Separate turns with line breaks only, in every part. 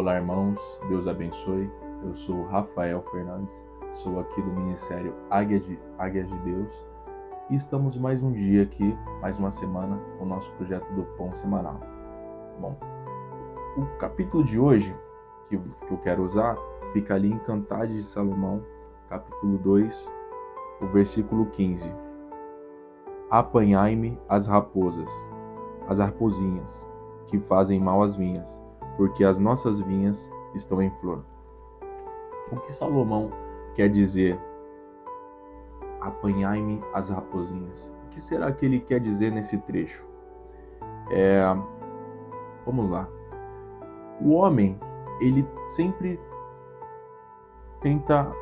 Olá, irmãos, Deus abençoe. Eu sou Rafael Fernandes, sou aqui do Ministério Águias de Deus e estamos mais um dia aqui, mais uma semana, com o nosso projeto do Pão Semanal. Bom, o capítulo de hoje que eu quero usar fica ali em Cantares de Salomão, capítulo 2, o versículo 15. Apanhai-me as raposas, as rapozinhas, que fazem mal às vinhas, porque as nossas vinhas estão em flor. O que Salomão quer dizer? Apanhai-me as rapozinhas. O que será que ele quer dizer nesse trecho? Vamos lá. O homem, ele sempre tenta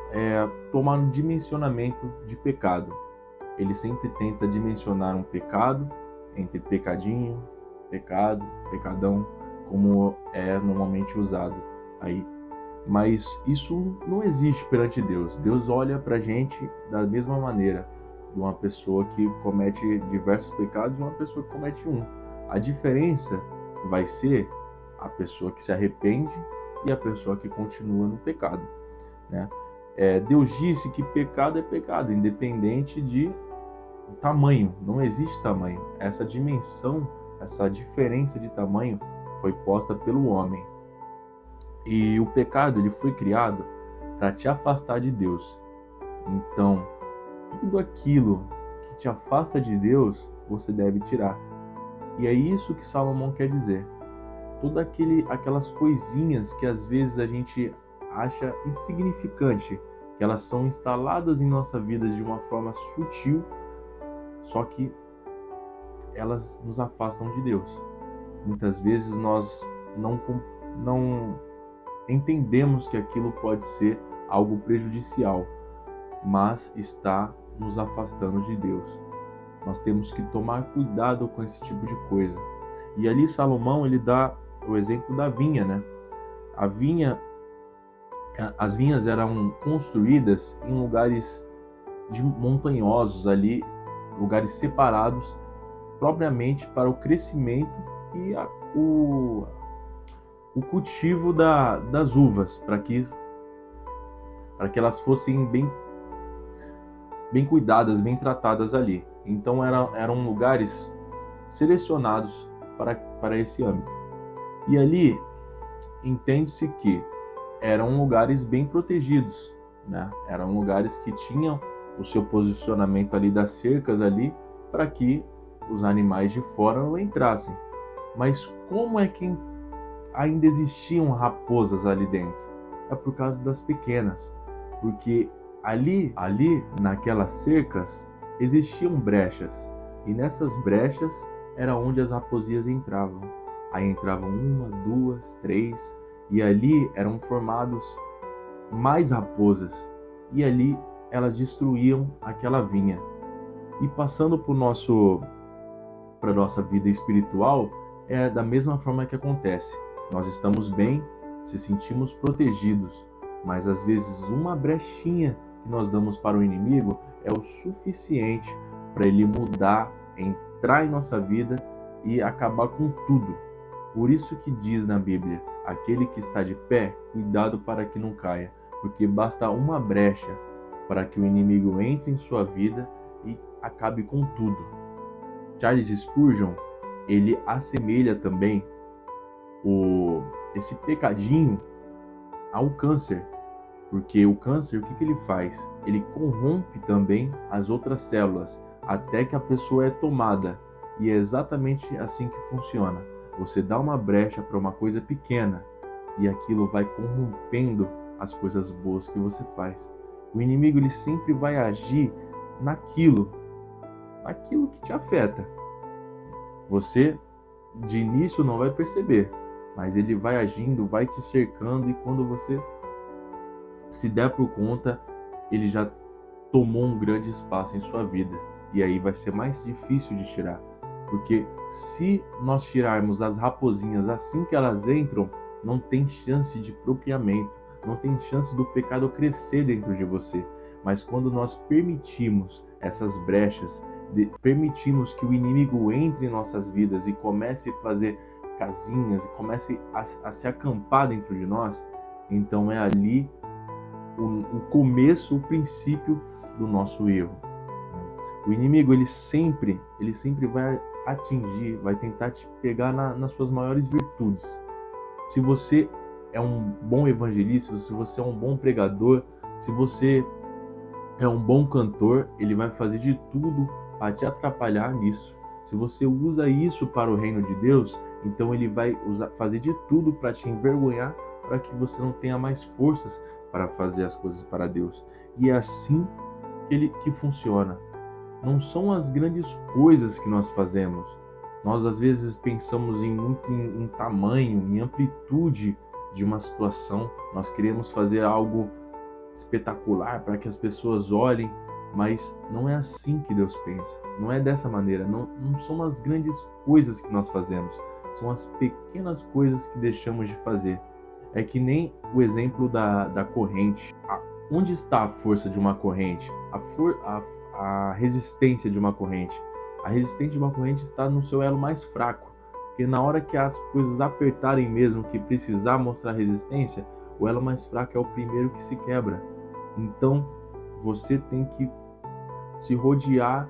tomar um dimensionamento de pecado. Ele sempre tenta dimensionar um pecado entre pecadinho, pecado, pecadão, como é normalmente usado aí. Mas isso não existe perante Deus. Deus olha pra gente da mesma maneira, de uma pessoa que comete diversos pecados e uma pessoa que comete um. A diferença vai ser a pessoa que se arrepende e a pessoa que continua no pecado, né? Deus disse que pecado é pecado, independente de tamanho. Não existe tamanho. Essa dimensão, essa diferença de tamanho foi posta pelo homem. E o pecado, ele foi criado para te afastar de Deus. Então, tudo aquilo que te afasta de Deus, você deve tirar. E é isso que Salomão quer dizer. Todas aquelas coisinhas que às vezes a gente acha insignificante, que elas são instaladas em nossa vida de uma forma sutil, só que elas nos afastam de Deus. Muitas vezes nós não entendemos que aquilo pode ser algo prejudicial, mas está nos afastando de Deus. Nós temos que tomar cuidado com esse tipo de coisa. E ali Salomão, ele dá o exemplo da vinha, né? As vinhas eram construídas em lugares montanhosos ali, lugares separados propriamente para o crescimento e o cultivo das uvas, para que elas fossem bem cuidadas, bem tratadas ali. Então eram lugares selecionados para esse âmbito. E ali entende-se que eram lugares bem protegidos, né? Eram lugares que tinham o seu posicionamento ali das cercas ali para que os animais de fora não entrassem. Mas como é que ainda existiam raposas ali dentro? É por causa das pequenas, porque ali naquelas cercas existiam brechas, e nessas brechas era onde as raposinhas entravam. Aí entravam 1, 2, 3, e ali eram formados mais raposas, e ali elas destruíam aquela vinha. E passando para nossa vida espiritual, é da mesma forma que acontece. Nós estamos bem, se sentimos protegidos, mas às vezes uma brechinha que nós damos para o inimigo é o suficiente para ele mudar, entrar em nossa vida e acabar com tudo. Por isso que diz na Bíblia, aquele que está de pé, cuidado para que não caia, porque basta uma brecha para que o inimigo entre em sua vida e acabe com tudo. Charles Spurgeon, ele assemelha também esse pecadinho ao câncer, porque o câncer, o que ele faz? Ele corrompe também as outras células, até que a pessoa é tomada, e é exatamente assim que funciona. Você dá uma brecha para uma coisa pequena, e aquilo vai corrompendo as coisas boas que você faz. O inimigo, ele sempre vai agir naquilo que te afeta. Você, de início, não vai perceber, mas ele vai agindo, vai te cercando, e quando você se der por conta, ele já tomou um grande espaço em sua vida. E aí vai ser mais difícil de tirar. Porque se nós tirarmos as raposinhas assim que elas entram, não tem chance de propriamento, não tem chance do pecado crescer dentro de você. Mas quando nós permitimos essas brechas, permitimos que o inimigo entre em nossas vidas e comece a fazer casinhas e comece a se acampar dentro de nós, então é ali o começo, o princípio do nosso erro. O inimigo, ele sempre vai atingir, vai tentar te pegar nas suas maiores virtudes. Se você é um bom evangelista, se você é um bom pregador, se você é um bom cantor, ele vai fazer de tudo para te atrapalhar nisso. Se você usa isso para o reino de Deus, então ele vai fazer de tudo para te envergonhar, para que você não tenha mais forças para fazer as coisas para Deus. E é assim que funciona. Não são as grandes coisas que nós fazemos. Nós às vezes pensamos muito em tamanho, em amplitude de uma situação. Nós queremos fazer algo espetacular para que as pessoas olhem, mas não é assim que Deus pensa. Não é dessa maneira. Não são as grandes coisas que nós fazemos. São as pequenas coisas que deixamos de fazer. É que nem o exemplo da corrente. Onde está a força de uma corrente? A resistência de uma corrente. A resistência de uma corrente está no seu elo mais fraco. Porque na hora que as coisas apertarem mesmo, que precisar mostrar resistência, o elo mais fraco é o primeiro que se quebra. Então, você tem que se rodear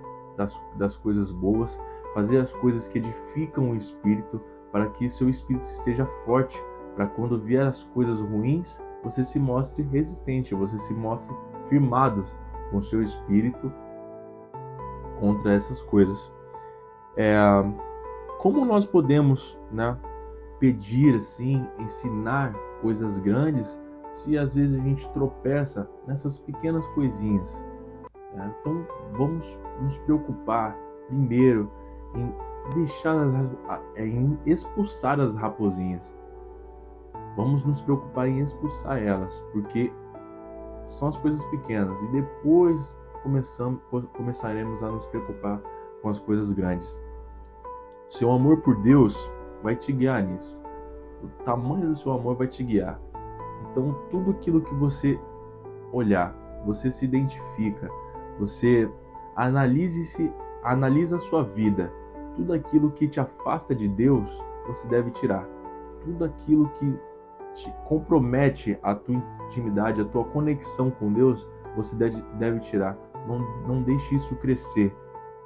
das coisas boas, fazer as coisas que edificam o espírito, para que seu espírito seja forte, para quando vier as coisas ruins, você se mostre resistente, você se mostre firmado com seu espírito contra essas coisas. Como nós podemos, pedir assim, ensinar coisas grandes, se às vezes a gente tropeça nessas pequenas coisinhas? Então vamos nos preocupar primeiro em em expulsar as raposinhas. Vamos nos preocupar em expulsar elas, porque são as coisas pequenas, e depois começaremos a nos preocupar com as coisas grandes. Seu amor por Deus vai te guiar nisso. O tamanho do seu amor vai te guiar. Então, tudo aquilo que você olhar, você se identifica, você analisa a sua vida. Tudo aquilo que te afasta de Deus, você deve tirar. Tudo aquilo que te compromete a tua intimidade, a tua conexão com Deus, você deve tirar. Não deixe isso crescer,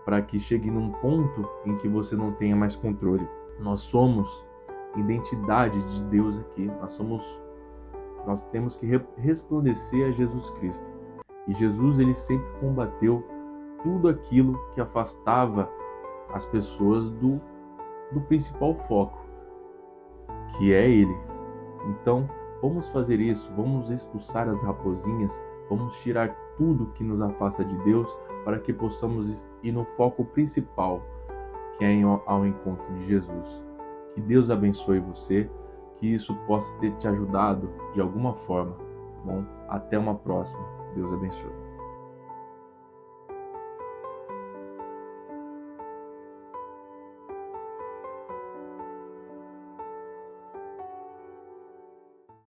para que chegue num ponto em que você não tenha mais controle. Nós somos identidade de Deus aqui. Nós temos que resplandecer a Jesus Cristo. E Jesus, ele sempre combateu tudo aquilo que afastava as pessoas do principal foco, que é Ele. Então, vamos fazer isso, vamos expulsar as raposinhas, vamos tirar tudo que nos afasta de Deus, para que possamos ir no foco principal, que é ao encontro de Jesus. Que Deus abençoe você, que isso possa ter te ajudado de alguma forma. Bom, até uma próxima. Deus abençoe.